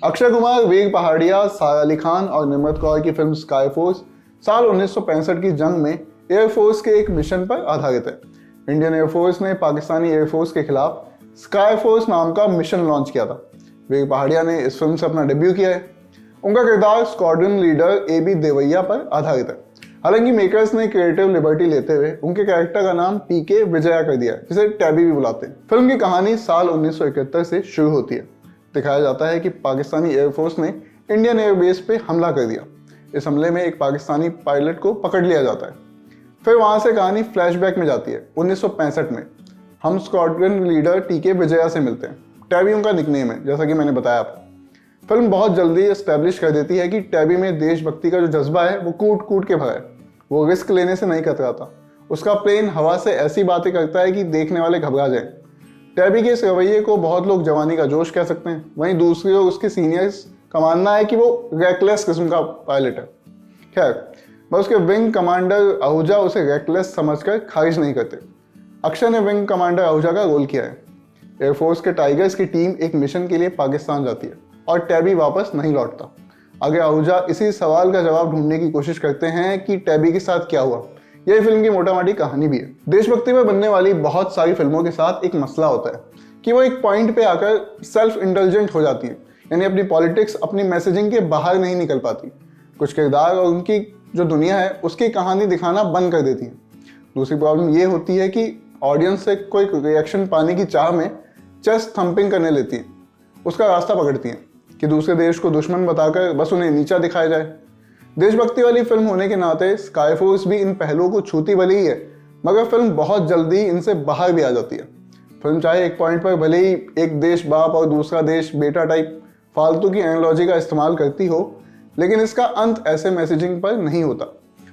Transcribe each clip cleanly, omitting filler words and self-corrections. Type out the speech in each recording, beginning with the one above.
अक्षय कुमार, वीर पहाड़िया, सारा अली खान और निम्रत कौर की फिल्म स्काई फोर्स साल 1965 की जंग में एयरफोर्स के एक मिशन पर आधारित है। इंडियन एयरफोर्स ने पाकिस्तानी एयरफोर्स के खिलाफ स्काई फोर्स नाम का मिशन लॉन्च किया था। वीर पहाड़िया ने इस फिल्म से अपना डेब्यू किया है। उनका किरदार स्क्वाड्रन लीडर AB देवैया पर आधारित है। हालांकि मेकर्स ने क्रिएटिव लिबर्टी लेते हुए उनके कैरेक्टर का नाम PK विजया कर दिया है, जिसे टैबी भी बुलाते हैं। फिल्म की कहानी साल 1971 से शुरू होती है। दिखाया जाता है कि पाकिस्तानी एयरफोर्स ने इंडियन एयरबेस पे हमला कर दिया। इस हमले में एक पाकिस्तानी पायलट को पकड़ लिया जाता है। फिर वहां से कहानी फ्लैशबैक में जाती है। 1965 में हम स्क्वाड्रन लीडर TK विजया से मिलते हैं। टैबी उनका निकनेम है, जैसा कि मैंने बताया आपको। फिल्म बहुत जल्दी एस्टैब्लिश कर देती है कि टैबी में देशभक्ति का जो जज्बा है वो कूट कूट के भरा है। वो रिस्क लेने से नहीं कतराता। उसका प्लेन हवा से ऐसी बातें करता है कि देखने वाले घबरा जाएं। टैबी के इस रवैये को बहुत लोग जवानी का जोश कह सकते हैं। वहीं दूसरी ओर उसके सीनियर्स का मानना है कि वो रेकलेस किस्म का पायलट है। खैर, बस उसके विंग कमांडर आहूजा उसे रेकलेस समझकर खारिज नहीं करते। अक्षय ने विंग कमांडर आहूजा का रोल किया है। एयरफोर्स के टाइगर्स की टीम एक मिशन के लिए पाकिस्तान जाती है और टैबी वापस नहीं लौटता। आगे आहूजा इसी सवाल का जवाब ढूंढने की कोशिश करते हैं कि टैबी के साथ क्या हुआ। यही फिल्म की मोटा-मोटी कहानी भी है। देशभक्ति में बनने वाली बहुत सारी फिल्मों के साथ एक मसला होता है कि वो एक पॉइंट पे आकर सेल्फ इंडल्जेंट हो जाती है, यानी अपनी पॉलिटिक्स, अपनी मैसेजिंग के बाहर नहीं निकल पाती। कुछ किरदार और उनकी जो दुनिया है उसकी कहानी दिखाना बंद कर देती है। दूसरी प्रॉब्लम ये होती है कि ऑडियंस से कोई रिएक्शन पाने की चाह में चेस्ट थंपिंग करने लेती है, उसका रास्ता पकड़ती है कि दूसरे देश को दुश्मन बताकर बस उन्हें नीचा दिखाया जाए। देशभक्ति वाली फिल्म होने के नाते स्काई फोर्स भी इन पहलुओं को छूती भले ही है, मगर फिल्म बहुत जल्दी इनसे बाहर भी आ जाती है। फिल्म चाहे एक पॉइंट पर भले ही एक देश बाप और दूसरा देश बेटा टाइप फालतू की एनालॉजी का इस्तेमाल करती हो, लेकिन इसका अंत ऐसे मैसेजिंग पर नहीं होता।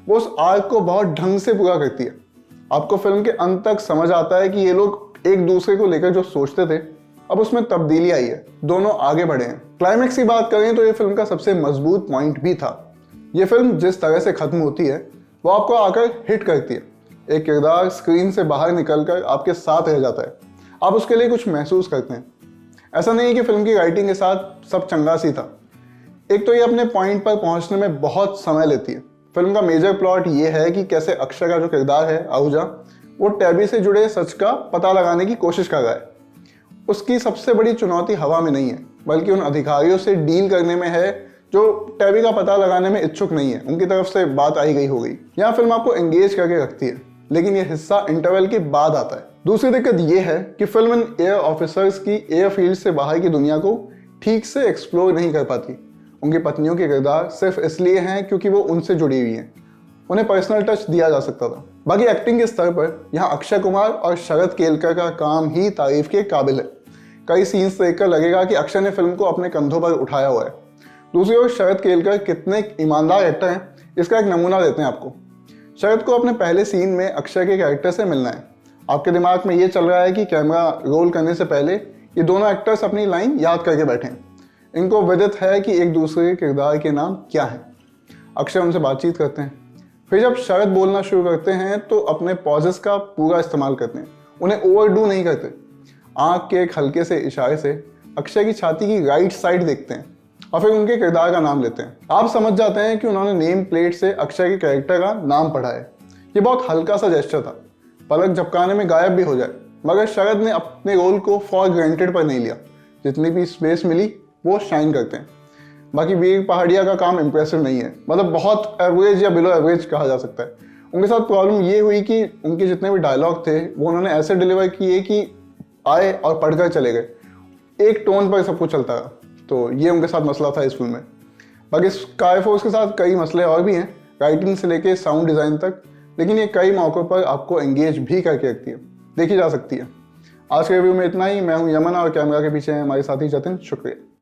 वो उस आर्क को बहुत ढंग से पूरा करती है। आपको फिल्म के अंत तक समझ आता है कि ये लोग एक दूसरे को लेकर जो सोचते थे, अब उसमें तब्दीली आई है, दोनों आगे बढ़े हैं। क्लाइमैक्स की बात करें तो ये फिल्म का सबसे मजबूत पॉइंट भी था। ये फिल्म जिस तरह से खत्म होती है वो आपको आकर हिट करती है। एक किरदार स्क्रीन से बाहर निकलकर आपके साथ रह जाता है, आप उसके लिए कुछ महसूस करते हैं। ऐसा नहीं है कि फिल्म की राइटिंग के साथ सब चंगा सी था। एक तो ये अपने पॉइंट पर पहुंचने में बहुत समय लेती है। फिल्म का मेजर प्लॉट ये है कि कैसे अक्षय का जो किरदार है आहूजा, वो टैबी से जुड़े सच का पता लगाने की कोशिश कर रहा है। उसकी सबसे बड़ी चुनौती हवा में नहीं है, बल्कि उन अधिकारियों से डील करने में है जो टैबी का पता लगाने में इच्छुक नहीं है। उनकी तरफ से बात आई गई हो गई। यहाँ फिल्म आपको एंगेज करके रखती है, लेकिन यह हिस्सा इंटरवल के बाद आता है। दूसरी दिक्कत यह है कि फिल्म इन एयर ऑफिसर्स की एयरफील्ड से बाहर की दुनिया को ठीक से एक्सप्लोर नहीं कर पाती। उनकी पत्नियों के किरदार सिर्फ इसलिए हैं क्योंकि वो उनसे जुड़ी हुई हैं। उन्हें पर्सनल टच दिया जा सकता था। बाकी एक्टिंग के स्तर पर यहाँ अक्षय कुमार और शरद केलकर का काम ही तारीफ के काबिल है। कई सीन्स देखकर लगेगा कि अक्षय ने फिल्म को अपने कंधों पर उठाया हुआ है। दूसरी ओर शरद केलकर कितने ईमानदार एक्टर हैं, इसका एक नमूना देते हैं आपको। शरद को अपने पहले सीन में अक्षय के कैरेक्टर से मिलना है। आपके दिमाग में ये चल रहा है कि कैमरा रोल करने से पहले ये दोनों एक्टर्स अपनी लाइन याद करके बैठे हैं। इनको विदित है कि एक दूसरे के किरदार के नाम क्या हैं। अक्षय उनसे बातचीत करते हैं। फिर जब शरद बोलना शुरू करते हैं तो अपने पॉजेस का पूरा इस्तेमाल करते हैं, उन्हें ओवरडू नहीं करते। आंख के एक हल्के से इशारे से अक्षय की छाती की राइट साइड देखते हैं और फिर उनके किरदार का नाम लेते हैं। आप समझ जाते हैं कि उन्होंने नेम प्लेट से अक्षय के कैरेक्टर का नाम पढ़ा है। ये बहुत हल्का सा जेस्चर था, पलक झपकाने में गायब भी हो जाए, मगर शरद ने अपने रोल को फॉर ग्रांटेड पर नहीं लिया। जितनी भी स्पेस मिली वो शाइन करते हैं। बाकी वीर पहाड़िया का काम इंप्रेसिव नहीं है, मतलब बहुत एवरेज या बिलो एवरेज कहा जा सकता है। उनके साथ प्रॉब्लम ये हुई कि उनके जितने भी डायलॉग थे वो उन्होंने ऐसे डिलीवर किए कि आए और पढ़कर चले गए, एक टोन पर सब कुछ चलता रहा। तो ये उनके साथ मसला था इस फिल्म में। बाकी स्काई फोर्स के साथ कई मसले और भी हैं, राइटिंग से लेके साउंड डिज़ाइन तक, लेकिन ये कई मौक़ों पर आपको एंगेज भी करके रखती है, देखी जा सकती है। आज के रिव्यू में इतना ही। मैं हूँ यमन और कैमरा के पीछे है हमारे साथी जतिन। शुक्रिया।